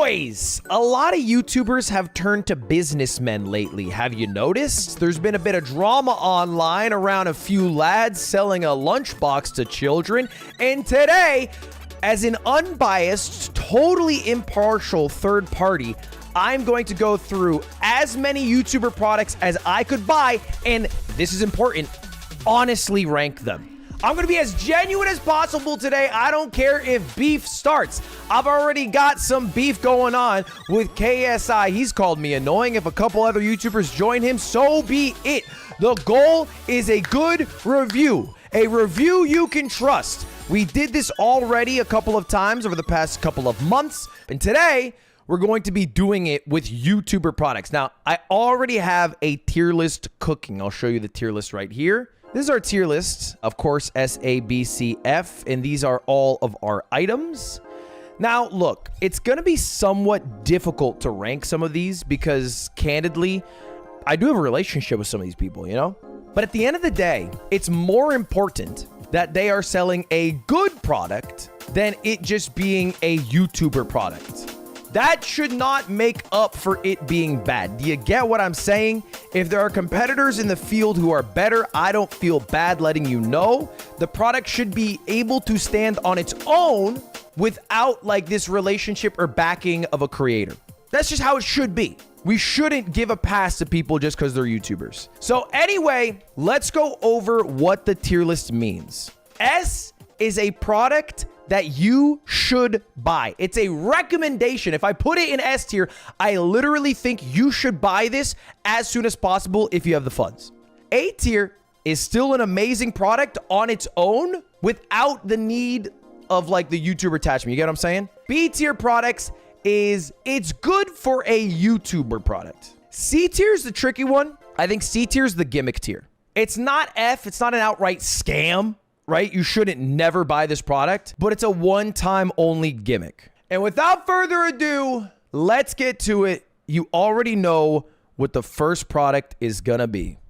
Boys, a lot of YouTubers have turned to businessmen lately. Have you noticed? There's been a bit of drama online around a few lads selling a lunchbox to children. And today, as an unbiased, totally impartial third party, I'm going to go through as many YouTuber products as I could buy, and this is important, honestly rank them. I'm going to be as genuine as possible today. I don't care if beef starts. I've already got some beef going on with KSI. He's called me annoying. If a couple other YouTubers join him, so be it. The goal is a good review, a review you can trust. We did this already a couple of times over the past couple of months, and today we're going to be doing it with YouTuber products. Now, I already have a tier list cooking. I'll show you the tier list right here. This is our tier list, of course, S, A, B, C, F, and these are all of our items. Now, look, it's going to be somewhat difficult to rank some of these because, candidly, I do have a relationship with some of these people, you know? But at the end of the day, it's more important that they are selling a good product than it just being a YouTuber product. That should not make up for it being bad. Do you get what I'm saying? If there are competitors in the field who are better, I don't feel bad letting you know. The product should be able to stand on its own without like this relationship or backing of a creator. That's just how it should be. We shouldn't give a pass to people just because they're YouTubers. So anyway, let's go over what the tier list means. S is a product that you should buy. It's a recommendation. If I put it in S tier, I literally think you should buy this as soon as possible if you have the funds. A tier is still an amazing product on its own without the need of like the YouTuber attachment. You get what I'm saying? B tier products it's good for a YouTuber product. C tier is the tricky one. I think C tier is the gimmick tier. It's not F. It's not an outright scam, right? You shouldn't never buy this product, but it's a one-time only gimmick. And without further ado, let's get to it. You already know what the first product is gonna be.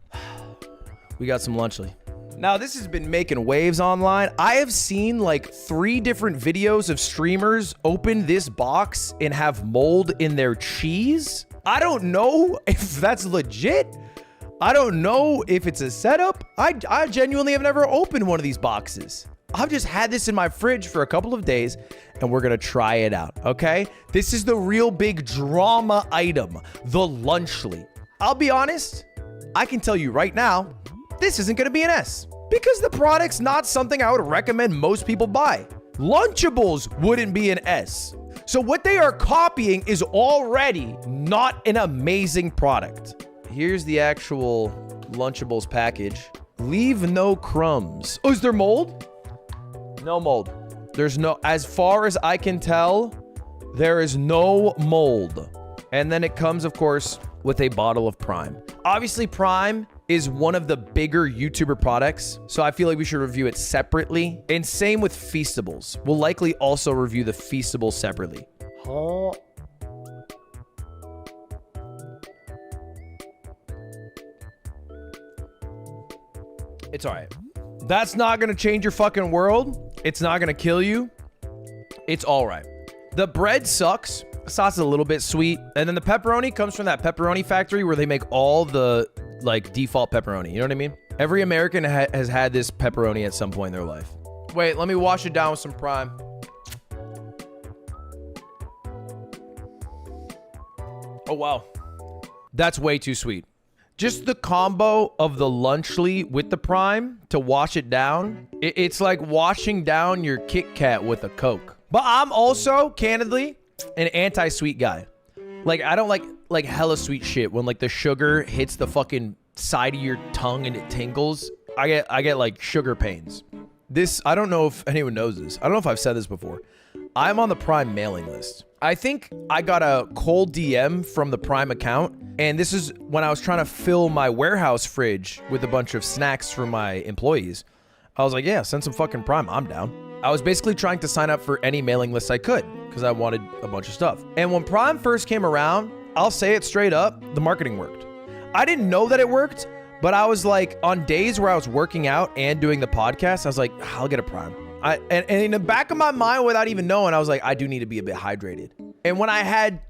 We got some Lunchly. Now, this has been making waves online. I have seen like 3 different videos of streamers open this box and have mold in their cheese. I don't know if that's legit. I don't know if it's a setup. I genuinely have never opened one of these boxes. I've just had this in my fridge for a couple of days and we're gonna try it out, okay? This is the real big drama item, the Lunchly. I'll be honest, I can tell you right now, this isn't gonna be an S because the product's not something I would recommend most people buy. Lunchables wouldn't be an S. So what they are copying is already not an amazing product. Here's the actual Lunchables package. Leave no crumbs. Oh, is there mold? No mold. There's no, as far as I can tell, there is no mold. And then it comes, of course, with a bottle of Prime. Obviously, Prime is one of the bigger YouTuber products, so I feel like we should review it separately. And same with Feastables. We'll likely also review the Feastables separately. Huh? It's all right. That's not going to change your fucking world. It's not going to kill you. It's all right. The bread sucks. The sauce is a little bit sweet. And then the pepperoni comes from that pepperoni factory where they make all the like default pepperoni. You know what I mean? Every American has had this pepperoni at some point in their life. Wait, let me wash it down with some Prime. Oh, wow. That's way too sweet. Just the combo of the Lunchly with the Prime to wash it down. It's like washing down your Kit Kat with a Coke. But I'm also, candidly, an anti-sweet guy. Like, I don't like hella sweet shit when like the sugar hits the fucking side of your tongue and it tingles. I get like sugar pains. This, I don't know if anyone knows this. I don't know if I've said this before. I'm on the Prime mailing list. I think I got a cold DM from the Prime account, and this is when I was trying to fill my warehouse fridge with a bunch of snacks for my employees. I was like, yeah, send some fucking Prime. I'm down. I was basically trying to sign up for any mailing list I could because I wanted a bunch of stuff. And when Prime first came around, I'll say it straight up, the marketing worked. I didn't know that it worked, but I was like, on days where I was working out and doing the podcast, I was like, I'll get a Prime. And in the back of my mind, without even knowing, I was like, I do need to be a bit hydrated. And when I had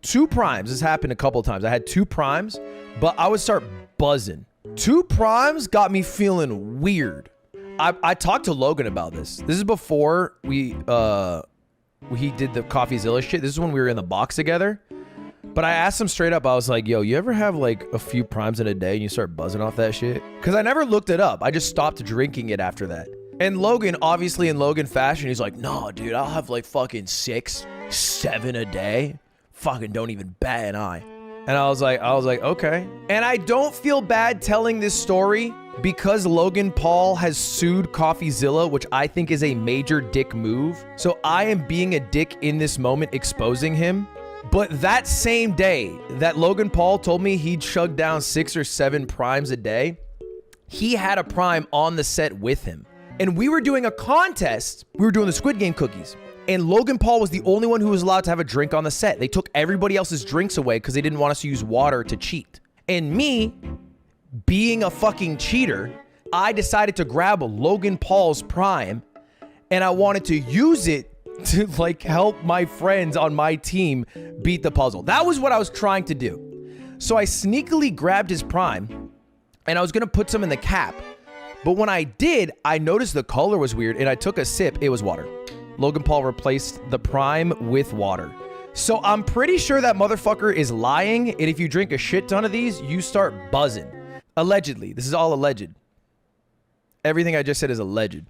2 primes, this happened a couple of times. I had 2 primes, but I would start buzzing. 2 primes got me feeling weird. I talked to Logan about this. This is before he did the CoffeeZilla shit. This is when we were in the box together. But I asked him straight up, I was like, yo, you ever have like a few primes in a day and you start buzzing off that shit? Because I never looked it up. I just stopped drinking it after that. And Logan, obviously in Logan fashion, he's like, no, dude, I'll have like fucking 6, 7 a day. Fucking don't even bat an eye. And I was like, okay. And I don't feel bad telling this story because Logan Paul has sued CoffeeZilla, which I think is a major dick move. So I am being a dick in this moment, exposing him. But that same day that Logan Paul told me he'd chug down 6 or 7 primes a day, he had a prime on the set with him. And we were doing a contest. We were doing the Squid Game cookies. And Logan Paul was the only one who was allowed to have a drink on the set. They took everybody else's drinks away because they didn't want us to use water to cheat. And me, being a fucking cheater, I decided to grab Logan Paul's prime and I wanted to use it to like help my friends on my team beat the puzzle. That was what I was trying to do. So I sneakily grabbed his prime and I was gonna put some in the cap. But when I did, I noticed the color was weird and I took a sip. It was water. Logan Paul replaced the prime with water. So I'm pretty sure that motherfucker is lying. And if you drink a shit ton of these, you start buzzing. Allegedly. This is all alleged. Everything I just said is alleged.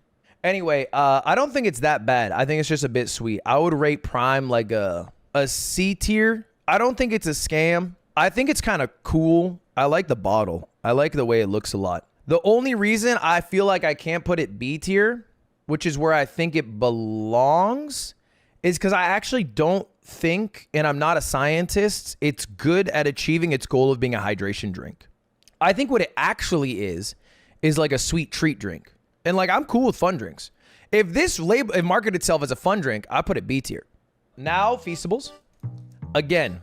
Anyway, I don't think it's that bad. I think it's just a bit sweet. I would rate prime like a C tier. I don't think it's a scam. I think it's kind of cool. I like the bottle. I like the way it looks a lot. The only reason I feel like I can't put it B tier, which is where I think it belongs, is because I actually don't think, and I'm not a scientist, it's good at achieving its goal of being a hydration drink. I think what it actually is like a sweet treat drink. And like, I'm cool with fun drinks. If this label, it marketed itself as a fun drink, I put it B tier. Now, Feastables. Again,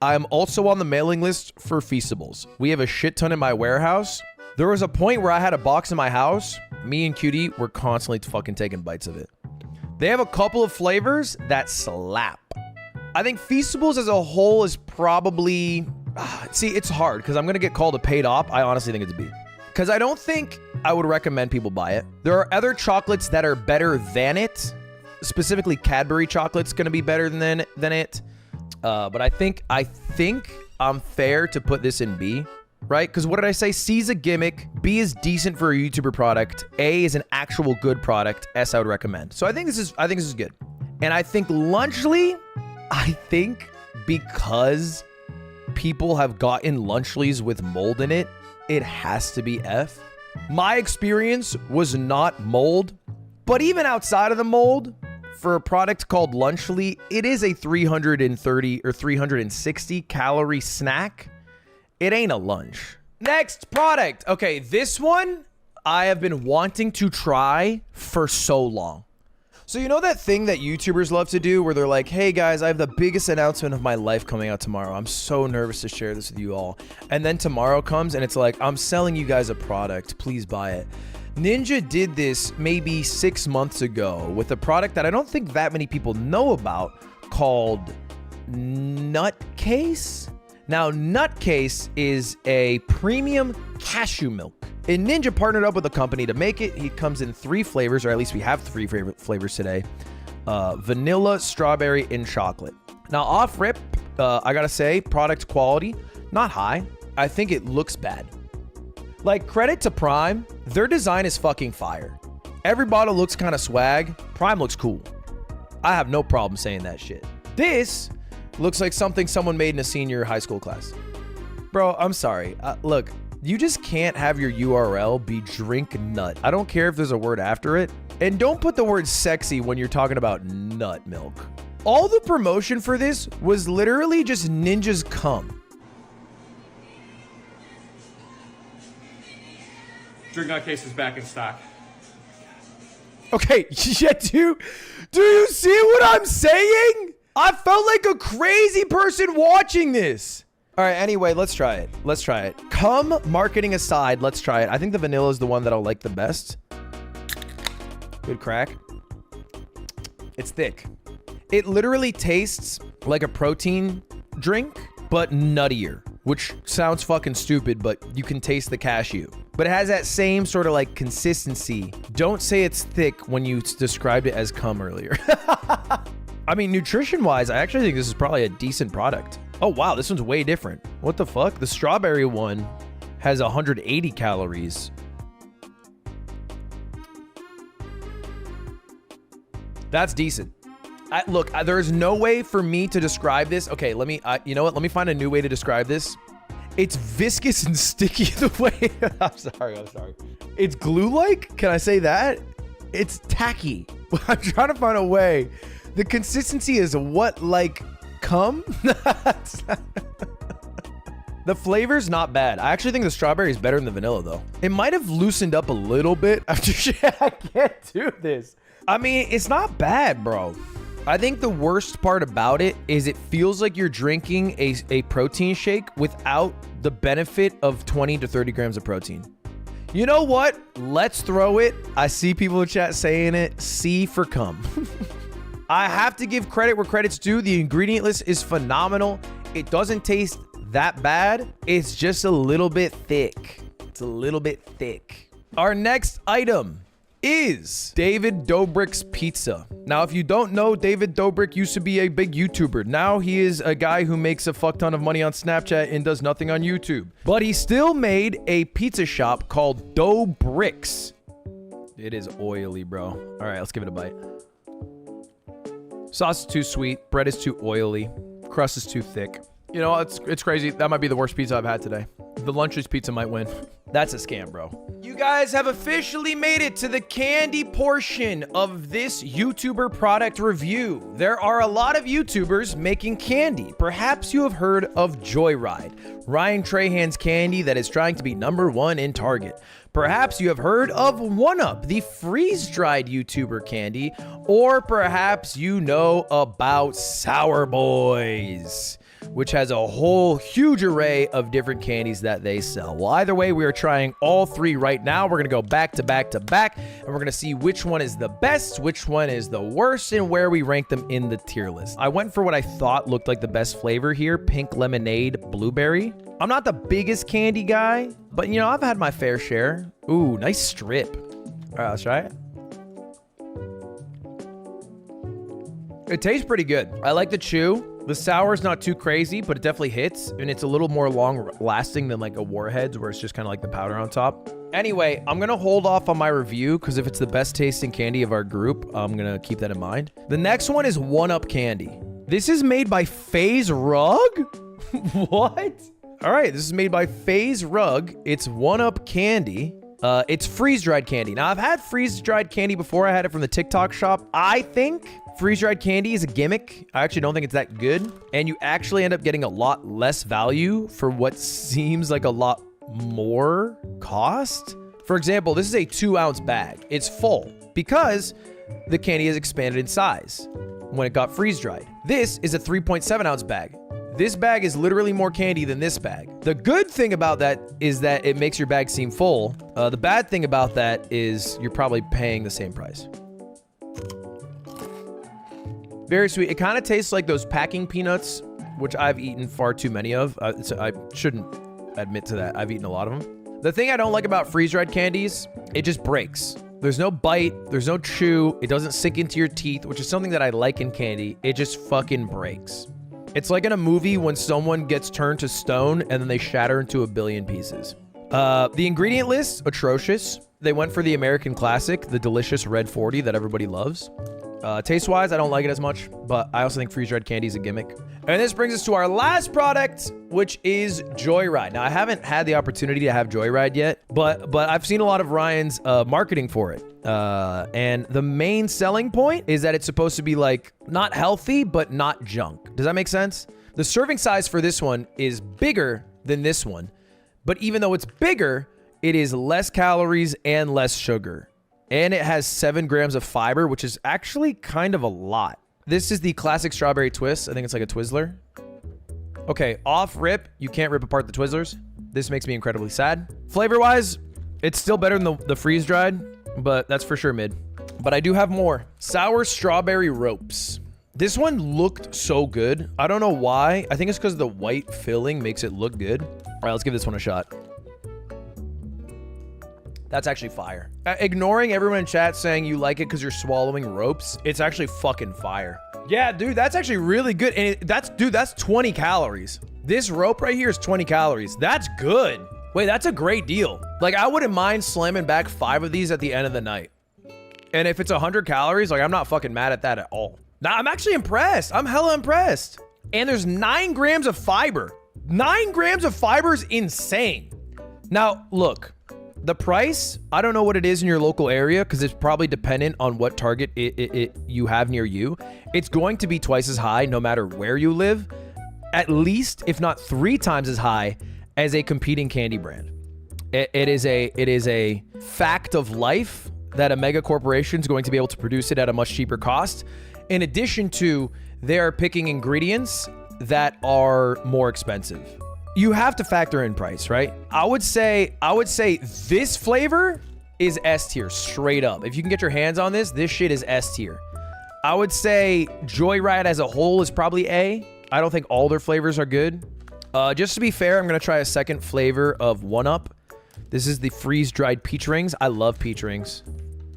I'm also on the mailing list for Feastables. We have a shit ton in my warehouse. There was a point where I had a box in my house. Me and Cutie were constantly fucking taking bites of it. They have a couple of flavors that slap. I think Feastables as a whole is probably... see, it's hard because I'm going to get called a paid op. I honestly think it's a B. Because I don't think I would recommend people buy it. There are other chocolates that are better than it. Specifically, Cadbury chocolate's going to be better than it. But I think I'm fair to put this in B. Right? Because what did I say? C is a gimmick. B is decent for a YouTuber product. A is an actual good product. S I would recommend. So I think this is good. And I think Lunchly, because people have gotten Lunchlies with mold in it, it has to be F. My experience was not mold, but even outside of the mold, for a product called Lunchly, it is a 330 or 360 calorie snack. It ain't a lunch. Next product. Okay, this one I have been wanting to try for so long. So you know that thing that YouTubers love to do where they're like, hey guys, I have the biggest announcement of my life coming out tomorrow. I'm so nervous to share this with you all. And then tomorrow comes and it's like, I'm selling you guys a product. Please buy it. Ninja did this maybe 6 months ago with a product that I don't think that many people know about called Nutcase. Now, Nutcase is a premium cashew milk. And Ninja partnered up with a company to make it. It comes in 3 flavors, or at least we have 3 flavors today. Vanilla, strawberry, and chocolate. Now, off rip, I gotta say, product quality, not high. I think it looks bad. Like, credit to Prime, their design is fucking fire. Every bottle looks kind of swag. Prime looks cool. I have no problem saying that shit. This looks like something someone made in a senior high school class. Bro, I'm sorry. Look, you just can't have your URL be drink nut. I don't care if there's a word after it. And don't put the word sexy when you're talking about nut milk. All the promotion for this was literally just Ninja's cum. Drink Nutcase is back in stock. Okay, yeah, do you see what I'm saying? I felt like a crazy person watching this. All right, anyway, let's try it. Let's try it. Cum marketing aside, let's try it. I think the vanilla is the one that I'll like the best. Good crack. It's thick. It literally tastes like a protein drink, but nuttier, which sounds fucking stupid, but you can taste the cashew. But it has that same sort of like consistency. Don't say it's thick when you described it as cum earlier. I mean, nutrition-wise, I actually think this is probably a decent product. Oh, wow, this one's way different. What the fuck? The strawberry one has 180 calories. That's decent. Look, there's no way for me to describe this. Okay, you know what? Let me find a new way to describe this. It's viscous and sticky the way. I'm sorry. It's glue-like? Can I say that? It's tacky. I'm trying to find a way. The consistency is what, like cum? The flavor's not bad. I actually think the strawberry is better than the vanilla, though. It might have loosened up a little bit after I can't do this. I mean, it's not bad, bro. I think the worst part about it is it feels like you're drinking a protein shake without the benefit of 20 to 30 grams of protein. You know what? Let's throw it. I see people in chat saying it. C for cum. I have to give credit where credit's due. The ingredient list is phenomenal. It doesn't taste that bad. It's just a little bit thick. It's a little bit thick. Our next item is David Dobrik's Pizza. Now, if you don't know, David Dobrik used to be a big YouTuber. Now he is a guy who makes a fuck ton of money on Snapchat and does nothing on YouTube. But he still made a pizza shop called Dobrik's. It is oily, bro. All right, let's give it a bite. Sauce is too sweet. Bread is too oily. Crust is too thick. You know, it's crazy. That might be the worst pizza I've had today. The Lunches pizza might win. That's a scam, bro. You guys have officially made it to the candy portion of this YouTuber product review. There are a lot of YouTubers making candy. Perhaps you have heard of Joyride, Ryan Trahan's candy that is trying to be #1 in Target. Perhaps you have heard of 1UP, the freeze-dried YouTuber candy, or perhaps you know about Sour Boys, which has a whole huge array of different candies that they sell. Well, either way, we are trying all three right now. We're gonna go back to back to back, and we're gonna see which one is the best, which one is the worst, and where we rank them in the tier list. I went for what I thought looked like the best flavor here, pink lemonade blueberry. I'm not the biggest candy guy, but you know, I've had my fair share. Ooh, nice strip. All right, let's try it. It tastes pretty good. I like the chew. The sour is not too crazy, but it definitely hits, and it's a little more long-lasting than like a Warheads, where it's just kind of like the powder on top. Anyway, I'm gonna hold off on my review, because if it's the best tasting candy of our group, I'm gonna keep that in mind. The next one is 1UP candy. This is made by FaZe Rug? What? All right, this is made by FaZe Rug. It's 1UP candy. It's freeze-dried candy. Now, I've had freeze-dried candy before. I had it from the TikTok shop. I think freeze-dried candy is a gimmick. I actually don't think it's that good. And you actually end up getting a lot less value for what seems like a lot more cost. For example, this is a 2-ounce bag. It's full because the candy has expanded in size when it got freeze-dried. This is a 3.7-ounce bag. This bag is literally more candy than this bag. The good thing about that is that it makes your bag seem full. The bad thing about that is you're probably paying the same price. Very sweet. It kind of tastes like those packing peanuts, which I've eaten far too many of. I shouldn't admit to that. I've eaten a lot of them. The thing I don't like about freeze-dried candies, it just breaks. There's no bite. There's no chew. It doesn't sink into your teeth, which is something that I like in candy. It just fucking breaks. It's like in a movie when someone gets turned to stone and then they shatter into a billion pieces. The ingredient list, atrocious. They went for the American classic, the delicious Red 40 that everybody loves. Taste-wise, I don't like it as much, but I also think freeze-dried candy is a gimmick. And this brings us to our last product, which is Joyride. Now, I haven't had the opportunity to have Joyride yet, but I've seen a lot of Ryan's marketing for it. And the main selling point is that it's supposed to be like not healthy, but not junk. Does that make sense? The serving size for this one is bigger than this one, but even though it's bigger, it is less calories and less sugar. And it has 7 grams of fiber, which is actually kind of a lot. This is the classic strawberry twist. I think it's like a Twizzler. Okay, off rip, you can't rip apart the Twizzlers. This makes me incredibly sad. Flavor-wise, it's still better than the freeze-dried, but that's for sure mid. But I do have more. Sour strawberry ropes. This one looked so good. I don't know why. I think it's because the white filling makes it look good. All right, let's give this one a shot. That's actually fire. Ignoring everyone in chat saying you like it because you're swallowing ropes, it's actually fucking fire. Yeah, dude, that's actually really good. And that's 20 calories. This rope right here is 20 calories. That's good. Wait, that's a great deal. Like, I wouldn't mind slamming back 5 of these at the end of the night. And if it's 100 calories, like, I'm not fucking mad at that at all. Nah, I'm actually impressed. I'm hella impressed. And there's 9 grams of fiber. 9 grams of fiber is insane. Now, look, the price, I don't know what it is in your local area because it's probably dependent on what Target you have near you. It's going to be twice as high no matter where you live. At least, if not 3 times as high as a competing candy brand. It is a fact of life that a mega corporation is going to be able to produce it at a much cheaper cost. In addition to, they are picking ingredients that are more expensive. You have to factor in price, right? I would say this flavor is S tier, straight up. If you can get your hands on this shit is S tier. I would say Joyride as a whole is probably A. I don't think all their flavors are good. Just to be fair, I'm gonna try a second flavor of 1-Up. This is the freeze-dried peach rings. I love peach rings.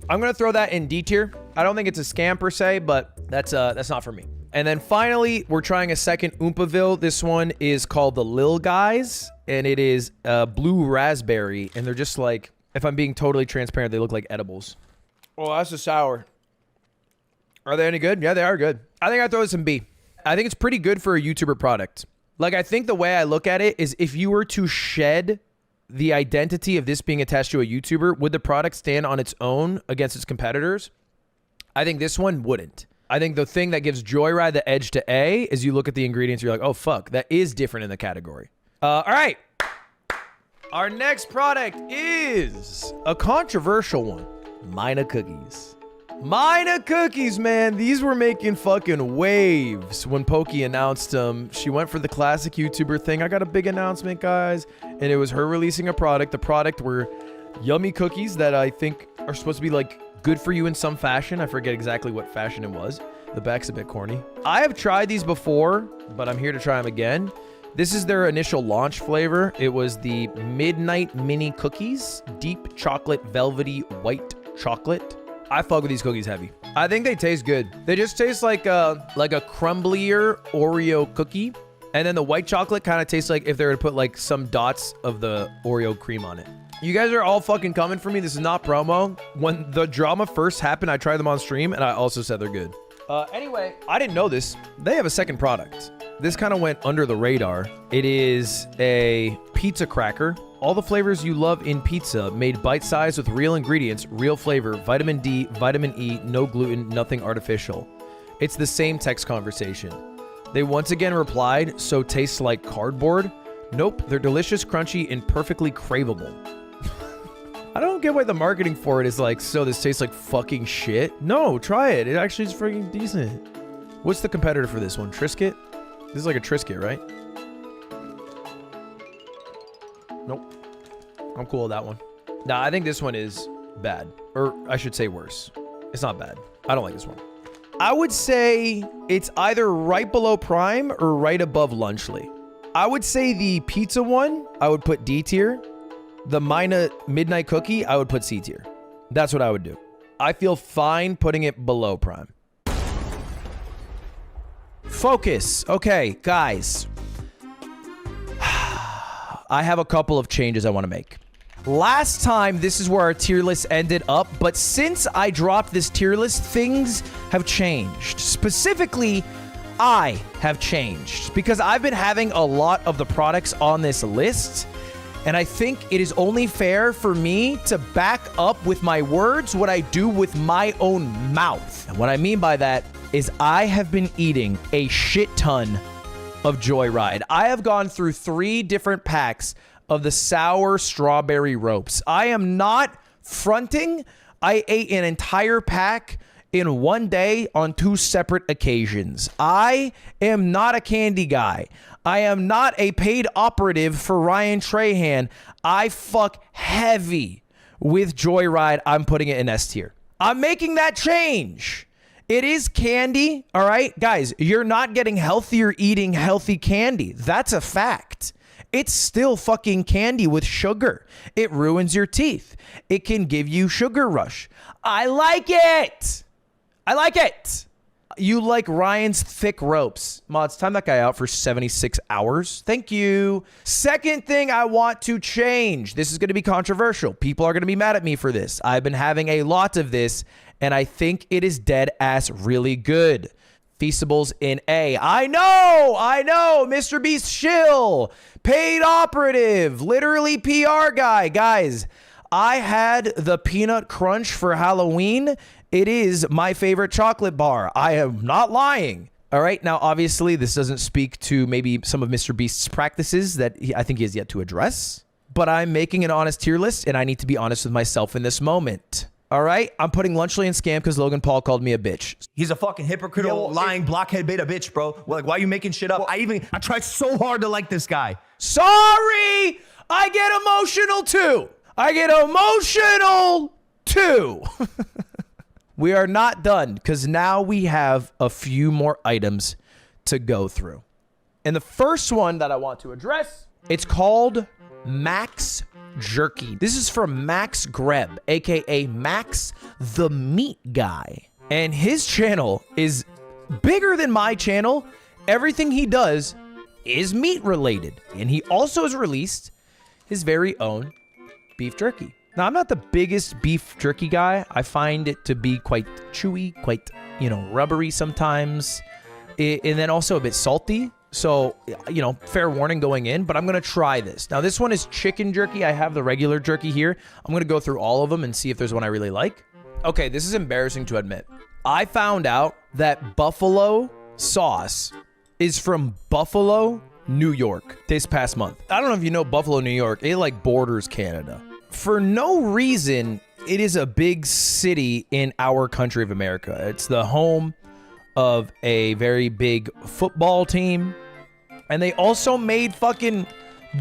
I'm gonna throw that in D tier. I don't think it's a scam per se, but that's not for me. And then finally, we're trying a second Oompaville. This one is called the Lil Guys, and it is blue raspberry. And they're just like, if I'm being totally transparent, they look like edibles. Oh, that's a sour. Are they any good? Yeah, they are good. I think I'd throw this in B. I think it's pretty good for a YouTuber product. Like, I think the way I look at it is if you were to shed the identity of this being attached to a YouTuber, would the product stand on its own against its competitors? I think this one wouldn't. I think the thing that gives Joyride the edge to A is you look at the ingredients, you're like, oh, fuck, that is different in the category. All right. Our next product is a controversial one. Mina cookies. Mina cookies, man. These were making fucking waves when Pokey announced them. She went for the classic YouTuber thing. I got a big announcement, guys. And it was her releasing a product. The product were yummy cookies that I think are supposed to be like good for you in some fashion. I forget exactly what fashion it was. The back's a bit corny. I have tried these before, but I'm here to try them again. This is their initial launch flavor. It was the Midnight Mini Cookies, deep chocolate, velvety white chocolate. I fuck with these cookies heavy. I think they taste good. They just taste like a crumblier Oreo cookie. And then the white chocolate kind of tastes like if they were to put like some dots of the Oreo cream on it. You guys are all fucking coming for me. This is not promo. When the drama first happened, I tried them on stream and I also said they're good. Anyway, I didn't know this. They have a second product. This kind of went under the radar. It is a pizza cracker. All the flavors you love in pizza, made bite-sized with real ingredients, real flavor, vitamin D, vitamin E, no gluten, nothing artificial. It's the same text conversation. They once again replied, so tastes like cardboard? Nope, they're delicious, crunchy, and perfectly craveable. I don't get why the marketing for it is like, so this tastes like fucking shit. No, try it. It actually is freaking decent. What's the competitor for this one? Triscuit? This is like a Triscuit, right? Nope. I'm cool with that one. Nah, I think this one is bad. Or I should say worse. It's not bad. I don't like this one. I would say it's either right below Prime or right above Lunchly. I would say the pizza one, I would put D tier. The Mina Midnight Cookie, I would put C tier. That's what I would do. I feel fine putting it below Prime. Focus. Okay, guys. I have a couple of changes I want to make. Last time, this is where our tier list ended up, but since I dropped this tier list, things have changed. Specifically, I have changed because I've been having a lot of the products on this list, and I think it is only fair for me to back up with my words what I do with my own mouth. And what I mean by that is I have been eating a shit ton of Joyride. I have gone through 3 different packs of the sour strawberry ropes. I am not fronting. I ate an entire pack in one day on 2 separate occasions. I am not a candy guy. I am not a paid operative for Ryan Trahan. I fuck heavy with Joyride. I'm putting it in S tier. I'm making that change. It is candy, all right? Guys, you're not getting healthier eating healthy candy. That's a fact. It's still fucking candy with sugar. It ruins your teeth. It can give you sugar rush. I like it. I like it. You like Ryan's thick ropes. Mods, time that guy out for 76 hours. Thank you. Second thing I want to change. This is going to be controversial. People are going to be mad at me for this. I've been having a lot of this, and I think it is dead ass really good. Feastables in A. I know. Mr. Beast shill. Paid operative. Literally PR guy. Guys, I had the peanut crunch for Halloween. It is my favorite chocolate bar. I am not lying. All right. Now, obviously, this doesn't speak to maybe some of Mr. Beast's practices that I think he has yet to address. But I'm making an honest tier list, and I need to be honest with myself in this moment. All right. I'm putting Lunchley in scam because Logan Paul called me a bitch. He's a fucking hypocritical, lying, blockhead beta bitch, bro. Well, like, why are you making shit up? Well, I tried so hard to like this guy. Sorry. I get emotional too. We are not done because now we have a few more items to go through. And the first one that I want to address, it's called Max Jerky. This is from Max Greb, aka Max the Meat Guy. And his channel is bigger than my channel. Everything he does is meat related. And he also has released his very own beef jerky. Now, I'm not the biggest beef jerky guy. I find it to be quite chewy, quite, rubbery sometimes. And then also a bit salty. So, fair warning going in, but I'm going to try this. Now, this one is chicken jerky. I have the regular jerky here. I'm going to go through all of them and see if there's one I really like. Okay, this is embarrassing to admit. I found out that buffalo sauce is from Buffalo, New York this past month. I don't know if you know Buffalo, New York. It borders Canada. For no reason, it is a big city in our country of America. It's the home of a very big football team. And they also made fucking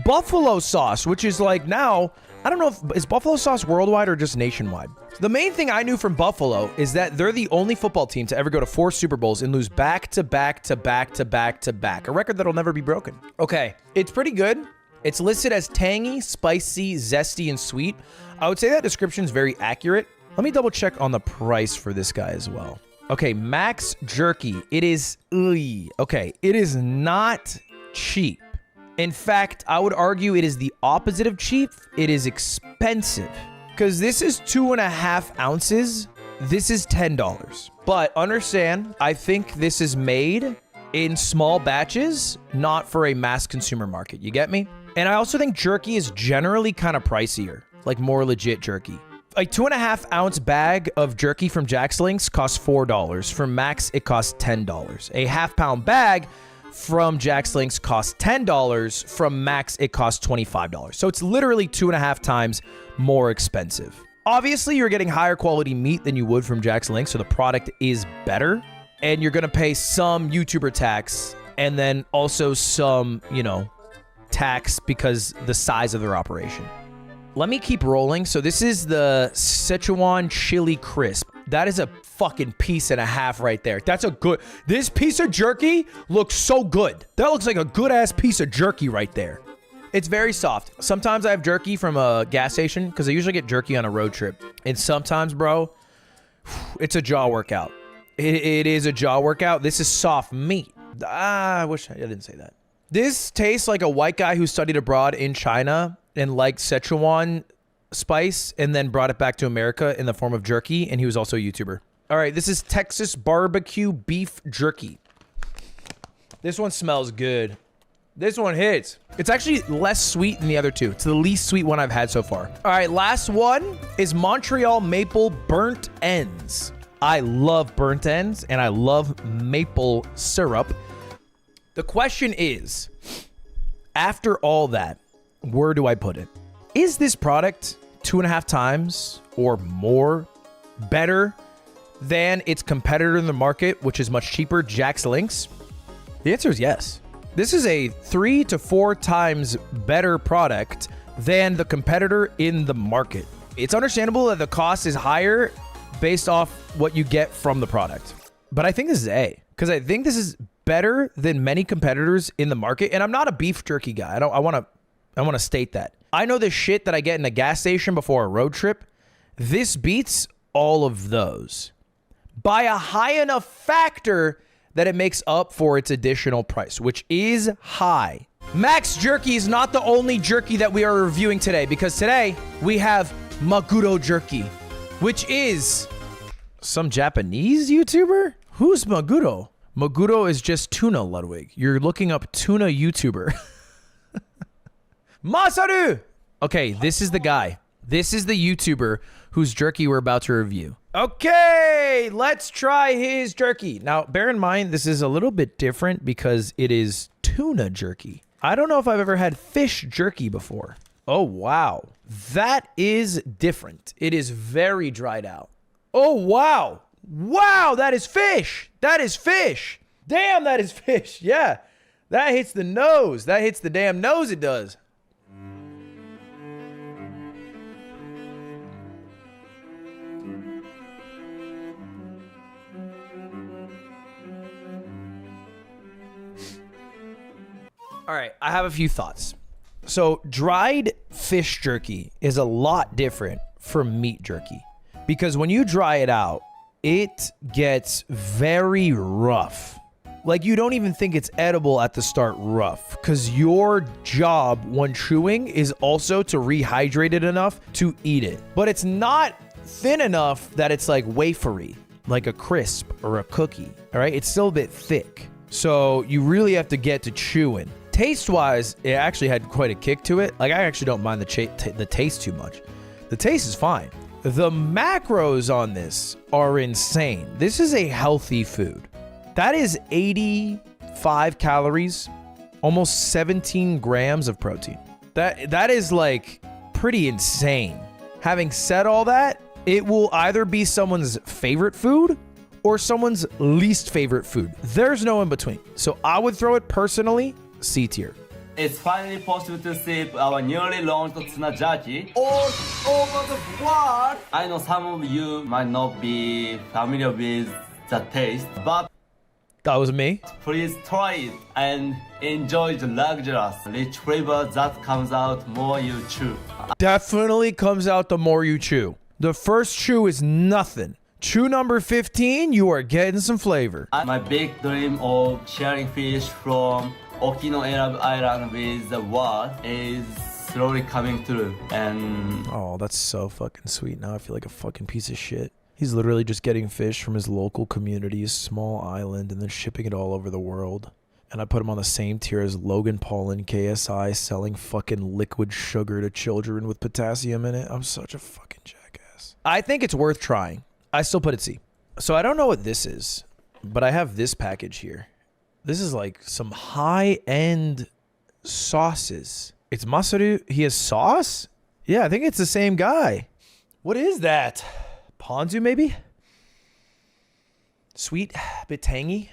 buffalo sauce, which is now, I don't know is buffalo sauce worldwide or just nationwide? The main thing I knew from Buffalo is that they're the only football team to ever go to 4 Super Bowls and lose back to back to back to back to back. A record that'll never be broken. Okay, it's pretty good. It's listed as tangy, spicy, zesty, and sweet. I would say that description is very accurate. Let me double check on the price for this guy as well. Okay, Max Jerky. It is, okay, it is not cheap. In fact, I would argue it is the opposite of cheap. It is expensive because this is 2.5 ounces. This is $10. But understand, I think this is made in small batches, not for a mass consumer market. You get me? And I also think jerky is generally kind of pricier, more legit jerky. A 2.5 ounce bag of jerky from Jack's Links costs $4. From Max, it costs $10. A half-pound bag from Jack's Links costs $10. From Max, it costs $25. So it's literally 2.5 times more expensive. Obviously, you're getting higher quality meat than you would from Jack's Links, so the product is better. And you're going to pay some YouTuber tax and then also some, tax because the size of their operation. Let me keep rolling. So this is the Szechuan chili crisp. That is a fucking piece and a half right there. That's a good, this piece of jerky looks so good. That looks like a good ass piece of jerky right there. It's very soft. Sometimes I have jerky from a gas station because I usually get jerky on a road trip. And sometimes, bro, it's a jaw workout. It is a jaw workout. This is soft meat. I wish I didn't say that. This tastes like a white guy who studied abroad in China and liked Szechuan spice and then brought it back to America in the form of jerky, and he was also a YouTuber. All right, this is Texas barbecue beef jerky. This one smells good. This one hits. It's actually less sweet than the other two. It's the least sweet one I've had so far. All right, last one is Montreal maple burnt ends. I love burnt ends, and I love maple syrup. The question is, after all that, where do I put it? Is this product 2.5 times or more better than its competitor in the market, which is much cheaper, Jack's Links? The answer is yes. This is a 3 to 4 times better product than the competitor in the market. It's understandable that the cost is higher based off what you get from the product. But I think this is A, because I think this is better than many competitors in the market. And I'm not a beef jerky guy. I want to state that. I know the shit that I get in a gas station before a road trip. This beats all of those by a high enough factor that it makes up for its additional price, which is high. Max Jerky is not the only jerky that we are reviewing today, because today we have Maguro Jerky, which is some Japanese YouTuber? Who's Maguro? Maguro is just tuna, Ludwig. You're looking up tuna YouTuber. Masaru! Okay, this is the guy. This is the YouTuber whose jerky we're about to review. Okay, let's try his jerky. Now, bear in mind, this is a little bit different because it is tuna jerky. I don't know if I've ever had fish jerky before. Oh, wow. That is different. It is very dried out. Oh, wow. Wow, that is fish. That is fish. Damn, that is fish. Yeah, that hits the nose. That hits the damn nose, it does. All right, I have a few thoughts. So dried fish jerky is a lot different from meat jerky, because when you dry it out, it gets very rough. Like, you don't even think it's edible at the start rough, because your job when chewing is also to rehydrate it enough to eat it. But it's not thin enough that it's like wafery, like a crisp or a cookie, all right? It's still a bit thick. So you really have to get to chewing. Taste-wise, it actually had quite a kick to it. Like, I actually don't mind the taste too much. The taste is fine. The macros on this are insane. This is a healthy food. That is 85 calories, almost 17 grams of protein. That is like pretty insane. Having said all that, it will either be someone's favorite food or someone's least favorite food. There's no in between. So I would throw it personally C tier. It's finally possible to sip our newly launched tuna jerky all over the world. I know some of you might not be familiar with the taste, but that was me. please try it and enjoy the luxurious, rich flavor that comes out more you chew. Definitely comes out the more you chew. The first chew is nothing. Chew number 15, you are getting some flavor. My big dream of sharing fish from Okinawa Island with the world is slowly coming true. And oh, that's so fucking sweet. Now I feel like a fucking piece of shit. He's literally just getting fish from his local community, his small island, and then shipping it all over the world. And I put him on the same tier as Logan Paul and KSI selling fucking liquid sugar to children with potassium in it. I'm such a fucking jackass. I think it's worth trying. I still put it C. So I don't know what this is, but I have this package here. This is like some high-end sauces. It's Masaru. He has sauce? Yeah, I think it's the same guy. What is that? Ponzu, maybe? Sweet, a bit tangy.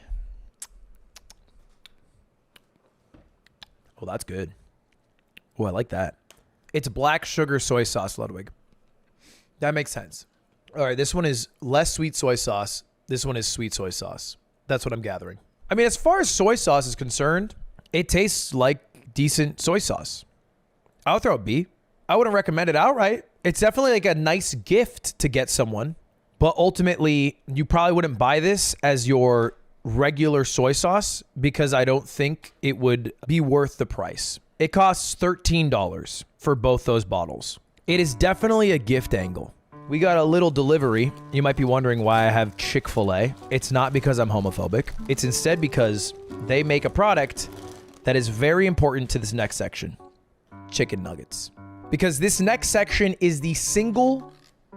Oh, that's good. Oh, I like that. It's black sugar soy sauce, Ludwig. That makes sense. All right, this one is less sweet soy sauce. This one is sweet soy sauce. That's what I'm gathering. I mean, as far as soy sauce is concerned, it tastes like decent soy sauce. I'll throw a B. I wouldn't recommend it outright. It's definitely like a nice gift to get someone, but ultimately you probably wouldn't buy this as your regular soy sauce because I don't think it would be worth the price. It costs $13 for both those bottles. It is definitely a gift angle. We got a little delivery. You might be wondering why I have Chick-fil-A. It's not because I'm homophobic. It's instead because they make a product that is very important to this next section. Chicken nuggets. Because this next section is the single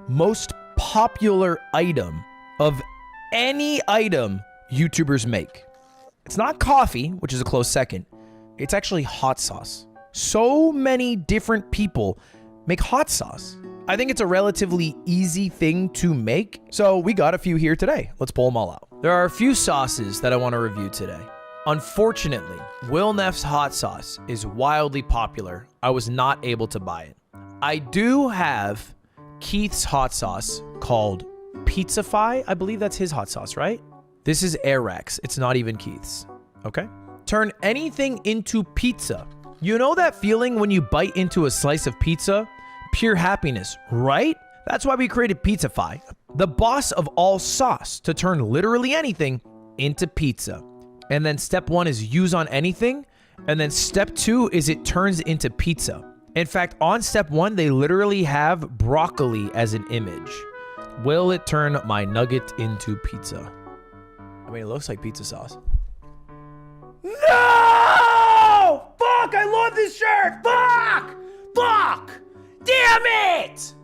most popular item of any item YouTubers make. It's not coffee, which is a close second. It's actually hot sauce. So many different people make hot sauce. I think it's a relatively easy thing to make, so we got a few here today. Let's pull them all out. There are a few sauces that I want to review today. Unfortunately, Will Neff's hot sauce is wildly popular. I was not able to buy it. I do have Keith's hot sauce called Pizzafy. I believe that's his hot sauce, right? This is Eric's. It's not even Keith's. Okay? Turn anything into pizza. You know that feeling when you bite into a slice of pizza? Pure happiness, right? That's why we created Pizzafy, the boss of all sauce, to turn literally anything into pizza. And then step 1 is use on anything. And then step 2 is it turns into pizza. In fact, on step 1, they literally have broccoli as an image. Will it turn my nugget into pizza? I mean, it looks like pizza sauce. No! Fuck, I love this shirt! Fuck! Fuck! Damn it!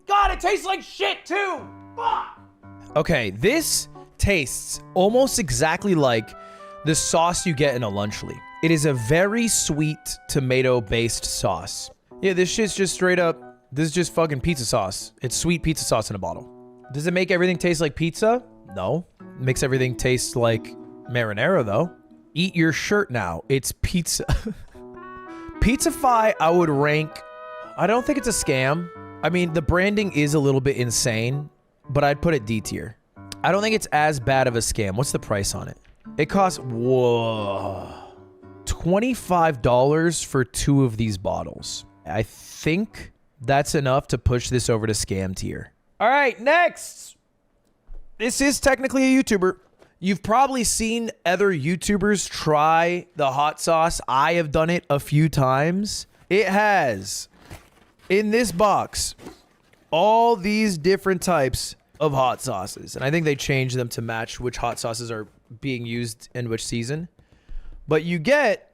God, it tastes like shit too! Fuck! Okay, this tastes almost exactly like the sauce you get in a Lunchly. It is a very sweet tomato-based sauce. Yeah, this shit's just straight up, this is just fucking pizza sauce. It's sweet pizza sauce in a bottle. Does it make everything taste like pizza? No. It makes everything taste like marinara though. Eat your shirt now. It's pizza. Pizzafy, I would rank, I don't think it's a scam. I mean, the branding is a little bit insane, but I'd put it D tier. I don't think it's as bad of a scam. What's the price on it? It costs, whoa, $25 for 2 of these bottles. I think that's enough to push this over to scam tier. All right, next. This is technically a YouTuber. You've probably seen other YouTubers try the hot sauce. I have done it a few times. It has, in this box, all these different types of hot sauces. And I think they changed them to match which hot sauces are being used in which season. But you get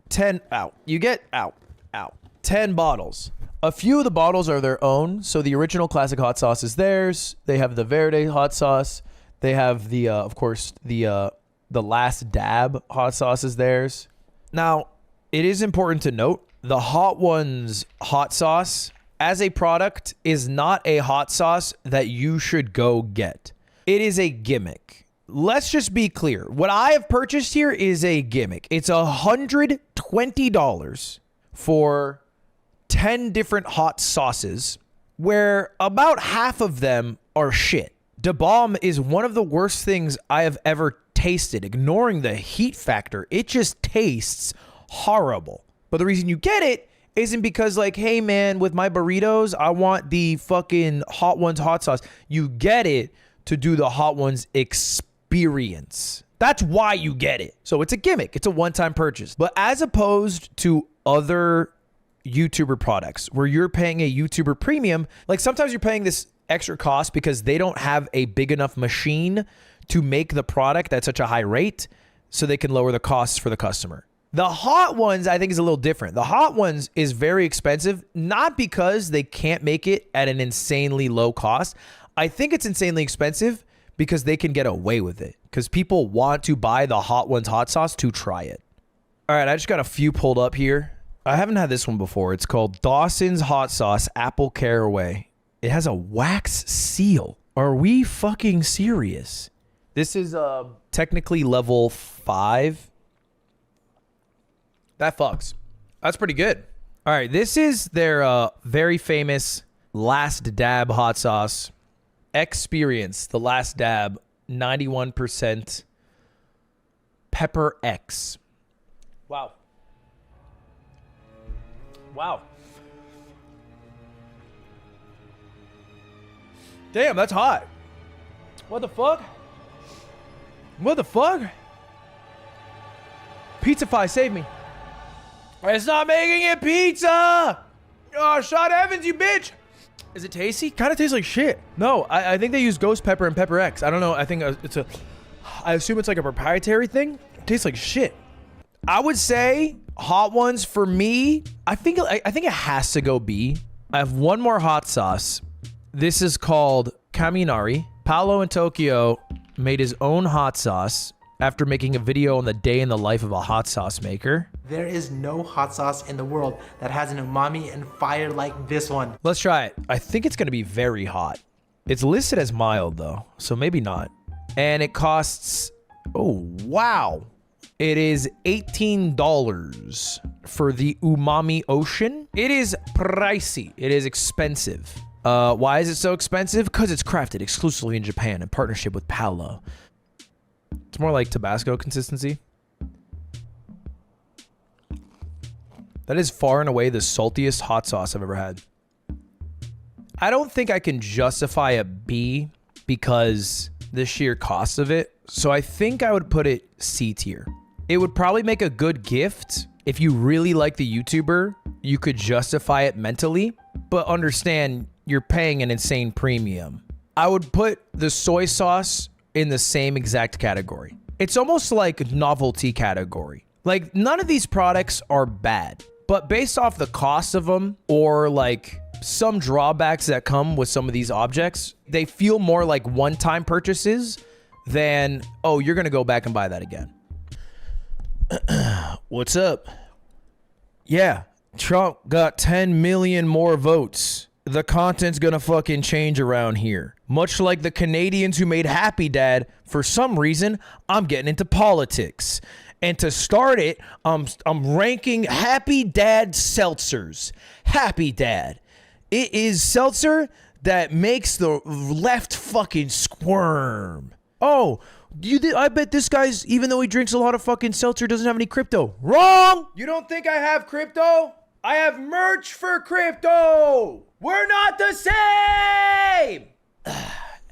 10 out. You get out. 10 bottles. A few of the bottles are their own. So the original classic hot sauce is theirs. They have the Verde hot sauce. They have the, of course, the last dab hot sauce is theirs. Now, it is important to note the Hot Ones hot sauce as a product is not a hot sauce that you should go get. It is a gimmick. Let's just be clear. What I have purchased here is a gimmick. It's $120 for 10 different hot sauces, where about half of them are shit. Da Bomb is one of the worst things I have ever tasted. Ignoring the heat factor, it just tastes horrible. But the reason you get it isn't because like, hey man, with my burritos, I want the fucking Hot Ones hot sauce. You get it to do the Hot Ones experience. That's why you get it. So it's a gimmick. It's a one-time purchase. But as opposed to other YouTuber products where you're paying a YouTuber premium, like sometimes you're paying this extra cost because they don't have a big enough machine to make the product at such a high rate so they can lower the costs for the customer. The Hot Ones, I think, is a little different. The Hot Ones is very expensive, not because they can't make it at an insanely low cost. I think it's insanely expensive because they can get away with it, because people want to buy the Hot Ones hot sauce to try it. All right, I just got a few pulled up here. I haven't had this one before. It's called Dawson's Hot Sauce Apple Caraway. It has a wax seal. Are we fucking serious? This is technically level 5. That fucks. That's pretty good. All right, this is their very famous Last Dab hot sauce. Experience the Last Dab 91% Pepper X. Wow. Wow. Damn, that's hot. What the fuck? What the fuck? Pizzafy, save me. It's not making it pizza. Oh, Sean Evans, you bitch. Is it tasty? Kind of tastes like shit. No, I think they use ghost pepper and Pepper X. I don't know. I think I assume it's like a proprietary thing. It tastes like shit. I would say Hot Ones for me. I think it has to go B. I have one more hot sauce. This is called Kaminari. Paolo in Tokyo made his own hot sauce after making a video on the day in the life of a hot sauce maker. There is no hot sauce in the world that has an umami and fire like this one. Let's try it. I think it's gonna be very hot. It's listed as mild though, so maybe not. And it costs, oh wow. It is $18 for the Umami Ocean. It is pricey. It is expensive. Why is it so expensive? Because it's crafted exclusively in Japan in partnership with Paolo. It's more like Tabasco consistency. That is far and away the saltiest hot sauce I've ever had. I don't think I can justify a B because the sheer cost of it. So I think I would put it C tier. It would probably make a good gift. If you really like the YouTuber, you could justify it mentally, but understand you're paying an insane premium. I would put the soy sauce in the same exact category. It's almost like novelty category. Like none of these products are bad, but based off the cost of them or like some drawbacks that come with some of these objects, they feel more like one-time purchases than, oh, you're gonna go back and buy that again. What's up? Yeah, Trump got 10 million more votes. The content's gonna fucking change around here. Much like the Canadians who made Happy Dad, for some reason, I'm getting into politics. And to start it, I'm ranking Happy Dad seltzers. Happy Dad. It is seltzer that makes the left fucking squirm. Oh, I bet this guy's, even though he drinks a lot of fucking seltzer, doesn't have any crypto. Wrong! You don't think I have crypto? I have merch for crypto! We're not the same!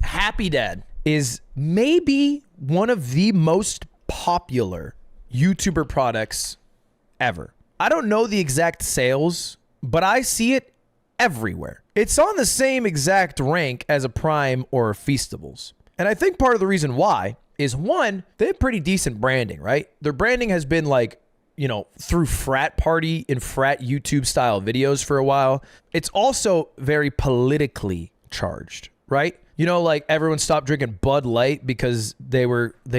Happy Dad is maybe one of the most popular YouTuber products ever. I don't know the exact sales, but I see it everywhere. It's on the same exact rank as a Prime or a Feastables. And I think part of the reason why is, one, they have pretty decent branding, right? Their branding has been like, you know, through frat party and frat YouTube style videos for a while. It's also very politically charged, right? You know, like everyone stopped drinking Bud Light because they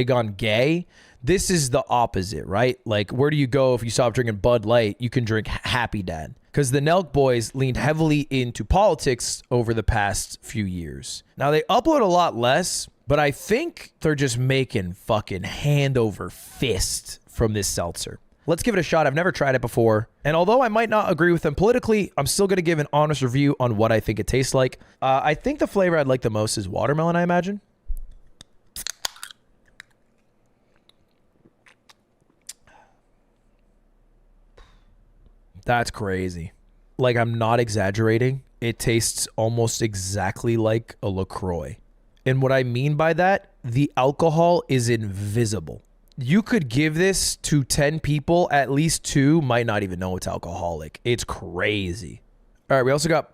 gone gay. This is the opposite, right? Like, where do you go if you stop drinking Bud Light? You can drink Happy Dad. Because the Nelk boys leaned heavily into politics over the past few years. Now, they upload a lot less, but I think they're just making fucking hand over fist from this seltzer. Let's give it a shot. I've never tried it before. And although I might not agree with them politically, I'm still going to give an honest review on what I think it tastes like. I think the flavor I'd like the most is watermelon, I imagine. That's crazy. Like, I'm not exaggerating. It tastes almost exactly like a LaCroix. And what I mean by that, the alcohol is invisible. You could give this to 10 people, at least 2 might not even know it's alcoholic. It's crazy. All right, we also got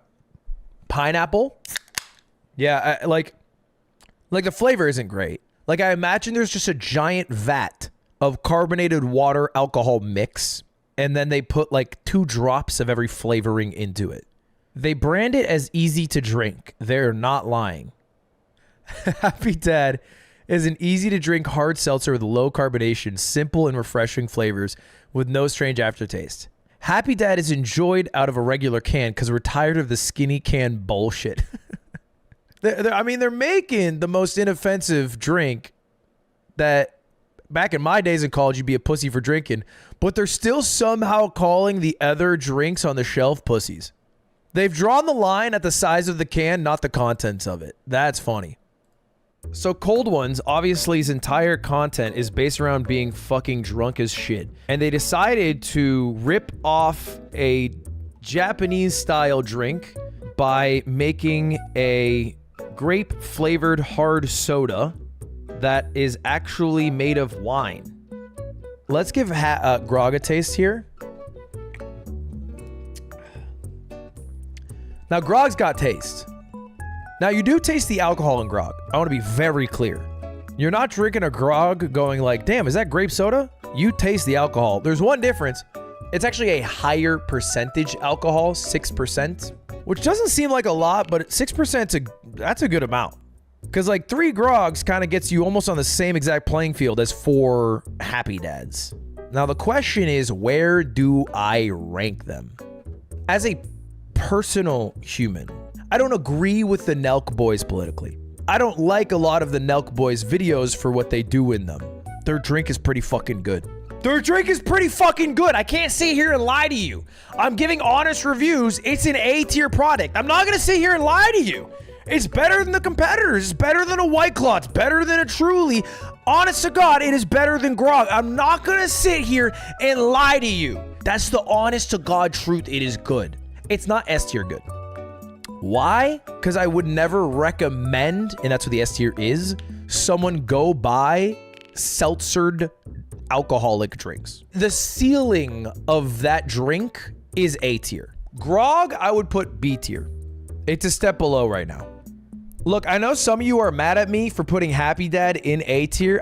pineapple. Yeah, like the flavor isn't great. Like, I imagine there's just a giant vat of carbonated water alcohol mix, and then they put like 2 drops of every flavoring into it. They brand it as easy to drink. They're not lying. Happy Dad is an easy to drink hard seltzer with low carbonation, simple and refreshing flavors with no strange aftertaste. Happy Dad is enjoyed out of a regular can because we're tired of the skinny can bullshit. They're making the most inoffensive drink that back in my days in college you'd be a pussy for drinking, but they're still somehow calling the other drinks on the shelf pussies. They've drawn the line at the size of the can, not the contents of it. That's funny. So Cold Ones, obviously his entire content is based around being fucking drunk as shit. And they decided to rip off a Japanese style drink by making a grape flavored hard soda that is actually made of wine. Let's give grog a taste here. Now grog's got taste. Now, you do taste the alcohol in grog. I want to be very clear. You're not drinking a grog going like, damn, is that grape soda? You taste the alcohol. There's one difference. It's actually a higher percentage alcohol, 6%, which doesn't seem like a lot, but 6%, that's a good amount. Because like 3 grogs kind of gets you almost on the same exact playing field as 4 Happy Dads. Now, the question is, where do I rank them? As a personal human, I don't agree with the Nelk boys politically. I don't like a lot of the Nelk boys videos for what they do in them. Their drink is pretty fucking good. Their drink is pretty fucking good. I can't sit here and lie to you. I'm giving honest reviews. It's an A-tier product. I'm not gonna sit here and lie to you. It's better than the competitors. It's better than a White Claw. It's better than a Truly. Honest to God, it is better than grog. I'm not gonna sit here and lie to you. That's the honest to God truth. It is good. It's not S tier good. Why? Because I would never recommend, and that's what the S tier is, someone go buy seltzered alcoholic drinks. The ceiling of that drink is A tier. Grog, I would put B tier. It's a step below right now. Look, I know some of you are mad at me for putting Happy Dad in A tier.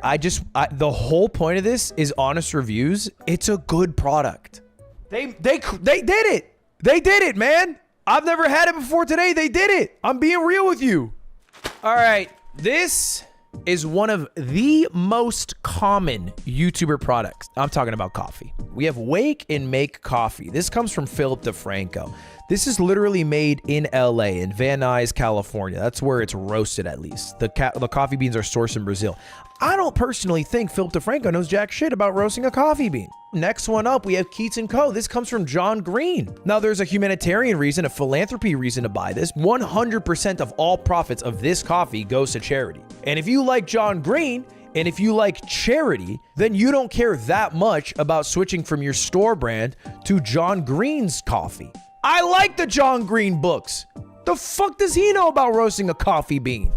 The whole point of this is honest reviews. It's a good product. They did it. They did it, man. I've never had it before today. They did it. I'm being real with you. All right, this is one of the most common YouTuber products. I'm talking about coffee. We have Wake and Make Coffee. This comes from Philip DeFranco. This is literally made in LA, in Van Nuys, California. That's where it's roasted, at least. The coffee beans are sourced in Brazil. I don't personally think Philip DeFranco knows jack shit about roasting a coffee bean. Next one up, we have Keats & Co. This comes from John Green. Now, there's a humanitarian reason, a philanthropy reason to buy this. 100% of all profits of this coffee goes to charity. And if you like John Green, and if you like charity, then you don't care that much about switching from your store brand to John Green's coffee. I like the John Green books. The fuck does he know about roasting a coffee bean?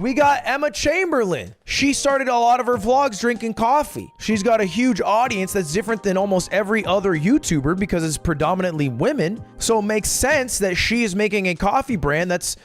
We got Emma Chamberlain. She started a lot of her vlogs drinking coffee. She's got a huge audience that's different than almost every other YouTuber because it's predominantly women. So it makes sense that she is making a coffee brand that's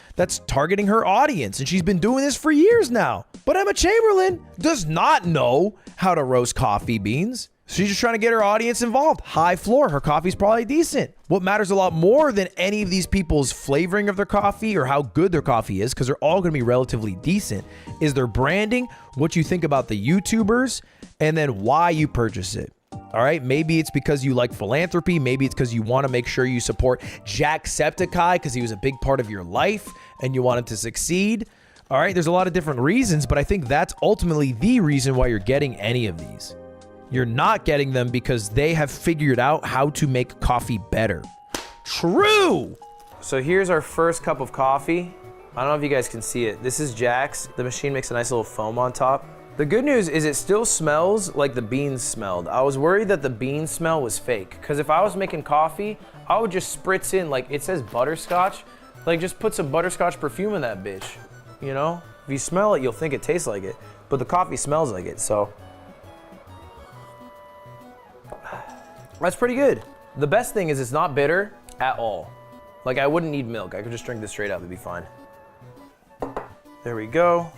targeting her audience. And she's been doing this for years now. But Emma Chamberlain does not know how to roast coffee beans. She's just trying to get her audience involved. High floor. Her coffee's probably decent. What matters a lot more than any of these people's flavoring of their coffee or how good their coffee is, because they're all going to be relatively decent, is their branding, what you think about the YouTubers, and then why you purchase it. All right, maybe it's because you like philanthropy. Maybe it's because you want to make sure you support Jacksepticeye because he was a big part of your life and you want him to succeed. All right, there's a lot of different reasons, but I think that's ultimately the reason why you're getting any of these. You're not getting them because they have figured out how to make coffee better. True! So here's our first cup of coffee. I don't know if you guys can see it. This is Jack's. The machine makes a nice little foam on top. The good news is it still smells like the beans smelled. I was worried that the bean smell was fake, because if I was making coffee, I would just spritz in, like it says butterscotch, like just put some butterscotch perfume in that bitch, you know? If you smell it, you'll think it tastes like it, but the coffee smells like it, so. That's pretty good. The best thing is it's not bitter at all. Like I wouldn't need milk. I could just drink this straight up, it'd be fine. There we go.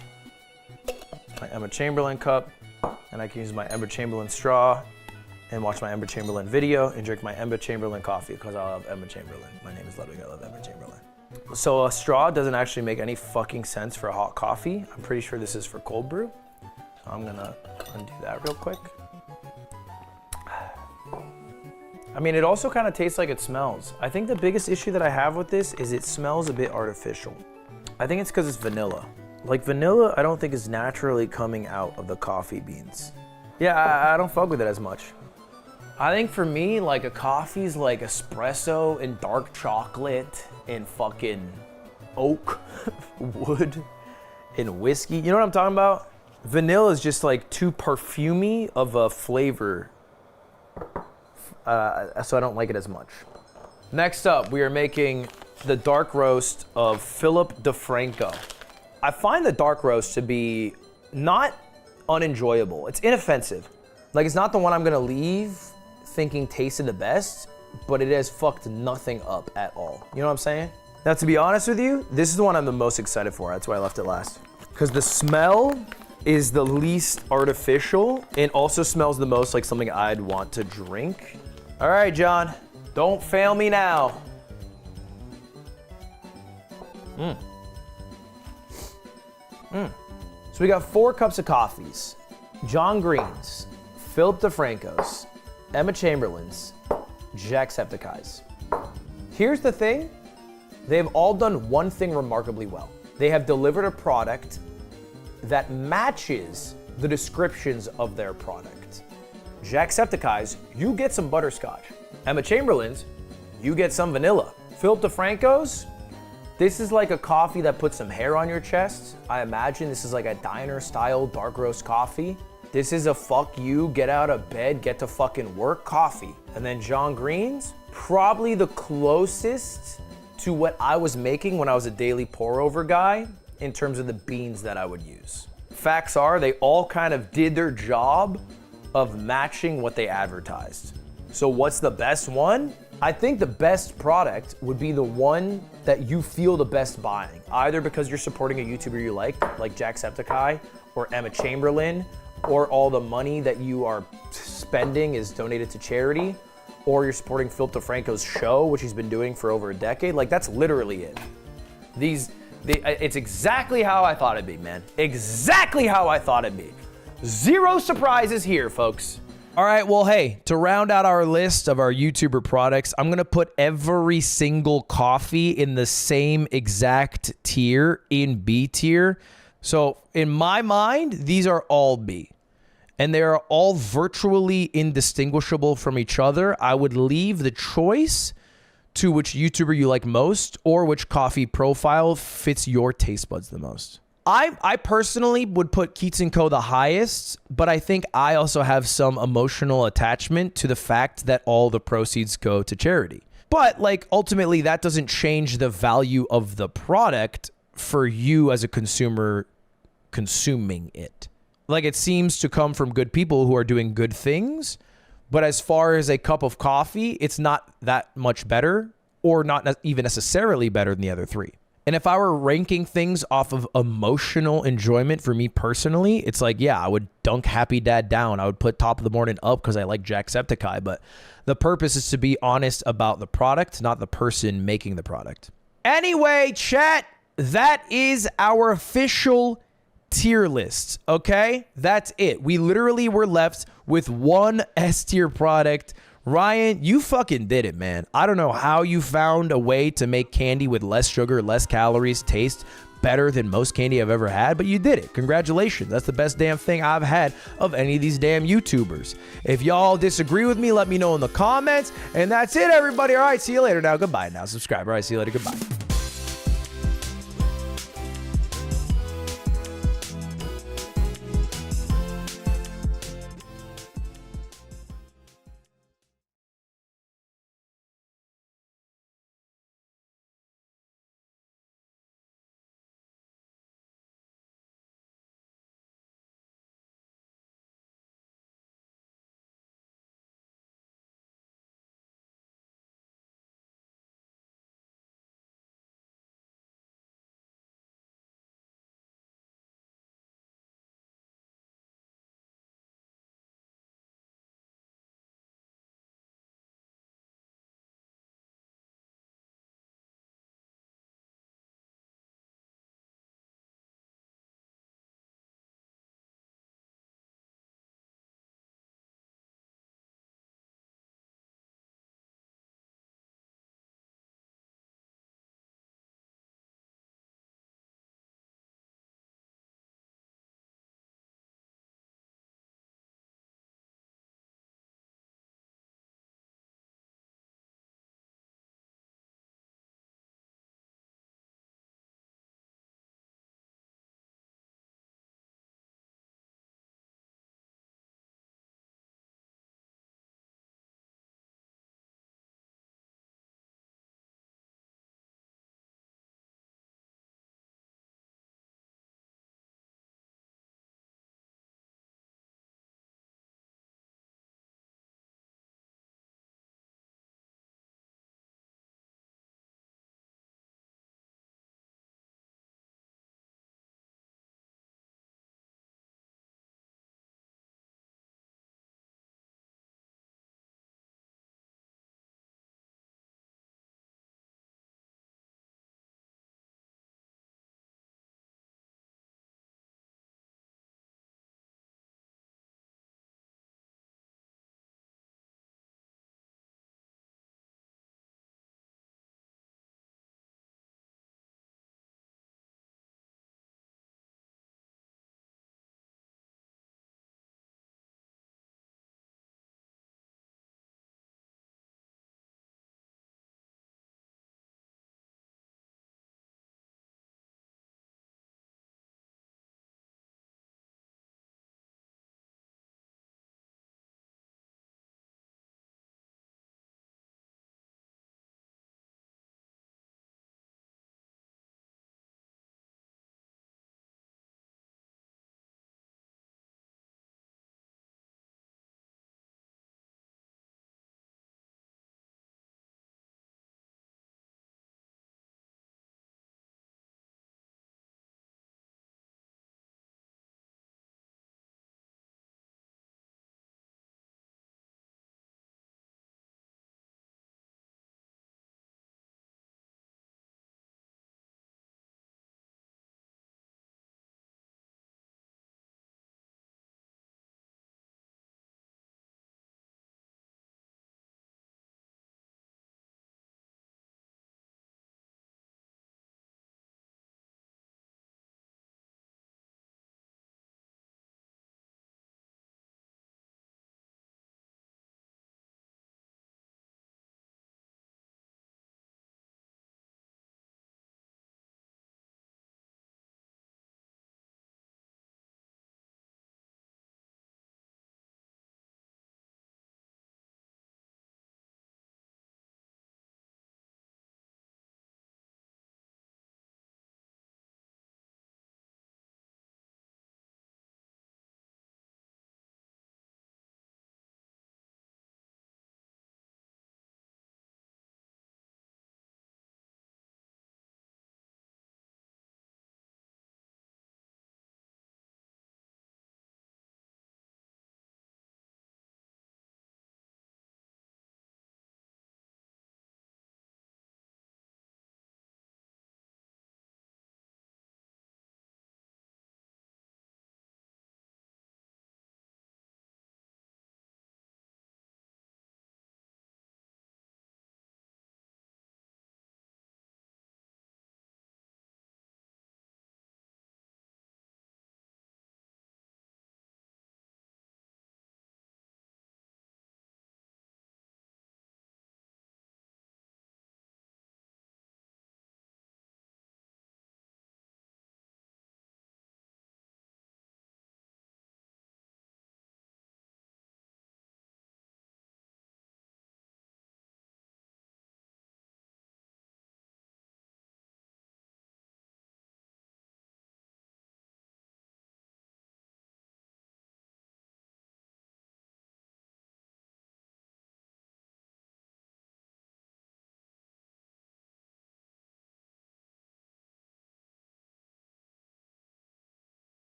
My Emma Chamberlain cup, and I can use my Emma Chamberlain straw and watch my Emma Chamberlain video and drink my Emma Chamberlain coffee because I love Emma Chamberlain. My name is Ludwig, I love Emma Chamberlain. So a straw doesn't actually make any fucking sense for a hot coffee. I'm pretty sure this is for cold brew. So I'm gonna undo that real quick. I mean, it also kind of tastes like it smells. I think the biggest issue that I have with this is it smells a bit artificial. I think it's because it's vanilla. Like vanilla, I don't think is naturally coming out of the coffee beans. Yeah, I don't fuck with it as much. I think for me, like a coffee's like espresso and dark chocolate and fucking oak wood and whiskey. You know what I'm talking about? Vanilla is just like too perfumey of a flavor. So I don't like it as much. Next up, we are making the dark roast of Philip DeFranco. I find the dark roast to be not unenjoyable. It's inoffensive. Like it's not the one I'm gonna leave thinking tasted the best, but it has fucked nothing up at all. You know what I'm saying? Now, to be honest with you, this is the one I'm the most excited for. That's why I left it last. Because the smell is the least artificial and also smells the most like something I'd want to drink. All right, John, don't fail me now. So we got 4 cups of coffees. John Green's, Philip DeFranco's, Emma Chamberlain's, Jacksepticeye's. Here's the thing, they've all done one thing remarkably well. They have delivered a product that matches the descriptions of their product. Jacksepticeye's, you get some butterscotch. Emma Chamberlain's, you get some vanilla. Philip DeFranco's, This is like a coffee that puts some hair on your chest. I imagine this is like a diner style dark roast coffee. This is a fuck you, get out of bed, get to fucking work coffee. And then John Green's, probably the closest to what I was making when I was a daily pour over guy in terms of the beans that I would use. Facts are, they all kind of did their job of matching what they advertised. So what's the best one? I think the best product would be the one that you feel the best buying, either because you're supporting a YouTuber you like Jacksepticeye or Emma Chamberlain, or all the money that you are spending is donated to charity, or you're supporting Philip DeFranco's show, which he's been doing for over a decade. Like, that's literally it. It's exactly how I thought it'd be, man. Exactly how I thought it'd be. Zero surprises here, folks. All right, well, hey, to round out our list of our YouTuber products, I'm gonna put every single coffee in the same exact tier, in B tier. So in my mind, these are all B. And they are all virtually indistinguishable from each other. I would leave the choice to which YouTuber you like most or which coffee profile fits your taste buds the most. I personally would put Keats & Co. the highest, but I think I also have some emotional attachment to the fact that all the proceeds go to charity. But like ultimately that doesn't change the value of the product for you as a consumer consuming it. Like, it seems to come from good people who are doing good things, but as far as a cup of coffee, it's not that much better or not even necessarily better than the other three. And if I were ranking things off of emotional enjoyment for me personally, it's like, yeah, I would dunk Happy Dad down. I would put Top of the Morning up because I like Jacksepticeye. But the purpose is to be honest about the product, not the person making the product. Anyway, chat, that is our official tier list, okay? That's it. We literally were left with one S-tier product. Ryan, you fucking did it, man. I don't know how you found a way to make candy with less sugar, less calories, taste better than most candy I've ever had, but you did it. Congratulations. That's the best damn thing I've had of any of these damn YouTubers. If y'all disagree with me, let me know in the comments. And that's it, everybody. All right, see you later now. Goodbye now. Subscribe. All right, see you later. Goodbye.